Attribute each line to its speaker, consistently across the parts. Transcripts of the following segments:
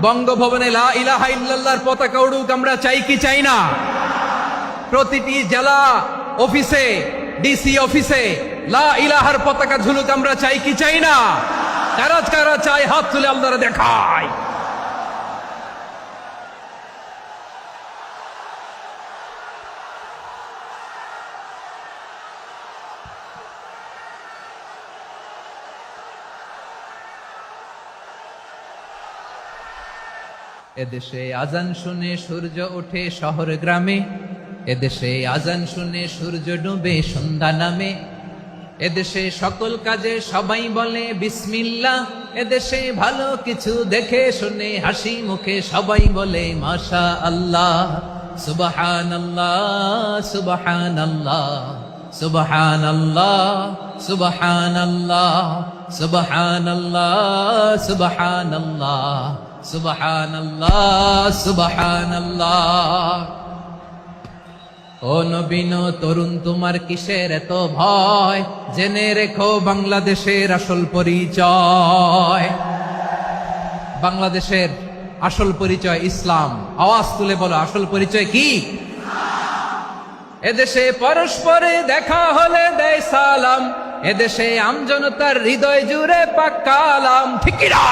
Speaker 1: বঙ্গভবনে লা ইলাহা ইল্লাল্লাহর পতাকা উড়ুক, আমরা চাই কি চাই না? প্রতিটি জেলা অফিসে, ডিসি অফিসে লা ইলাহার পতাকা ঝুলুক, আমরা চাই কি চাই না? কারা কারা চাই হাত তুলে আল্লাহরে দেখায়। এদেশে আজান শুনে সূর্য ওঠে শহর গ্রামে, এদেশে আজান শুনে সূর্য ডুবে সন্ধ্যা নামে, এদেশে সকল কাজে সবাই বলে বিসমিল্লাহ, এদেশে ভালো কিছু দেখে শুনে হাসি মুখে সবাই বলে মাশা আল্লাহ। সুবহানাল্লাহ সুবহানাল্লাহ সুবহানাল্লাহ সুবহানাল্লাহ সুবহানাল্লাহ সুবহানাল্লাহ সুবহানাল্লাহ সুবহানাল্লাহ। ও নবীন তরুণ, তোমার কিসের এত ভয়? জেনে রেখো বাংলাদেশের আসল পরিচয়। বাংলাদেশের আসল পরিচয় ইসলাম। আওয়াজ তুলে বলো, আসল পরিচয় কি? এদেশে পরস্পরে দেখা হলে দেয় সালাম, এদেশে আমজনতার হৃদয় জুড়ে পাক্কা আলাম। ঠিক কি না?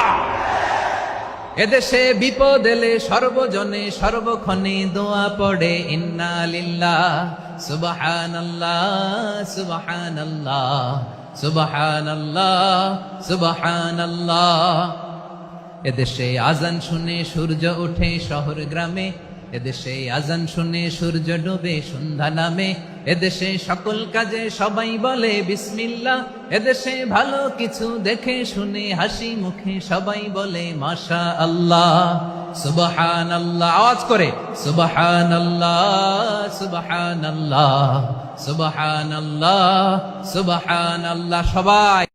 Speaker 1: এদেশে বিপদ এলে সর্বজনে সর্বক্ষণে দোয়া পড়ে ইন্না লিল্লাহ সুবহানাল্লাহ সুবহানাল্লাহ সুবহানাল্লাহ সুবহানাল্লাহ। এদেশে আজান শুনে সূর্য ওঠে শহর গ্রামে, এদেশে আজান শুনে সূর্য ডুবে সন্ধ্যা নামে, এদেশে সকল কাজে সবাই বলে বিসমিল্লাহ, এদেশে ভালো কিছু দেখে শুনে হাসি মুখে সবাই বলে মাশা আল্লাহ। সুবহানাল্লাহ, আওয়াজ করে সুবহানাল্লাহ সুবহানাল্লাহ সুবহানাল্লাহ সুবহানাল্লাহ। সবাই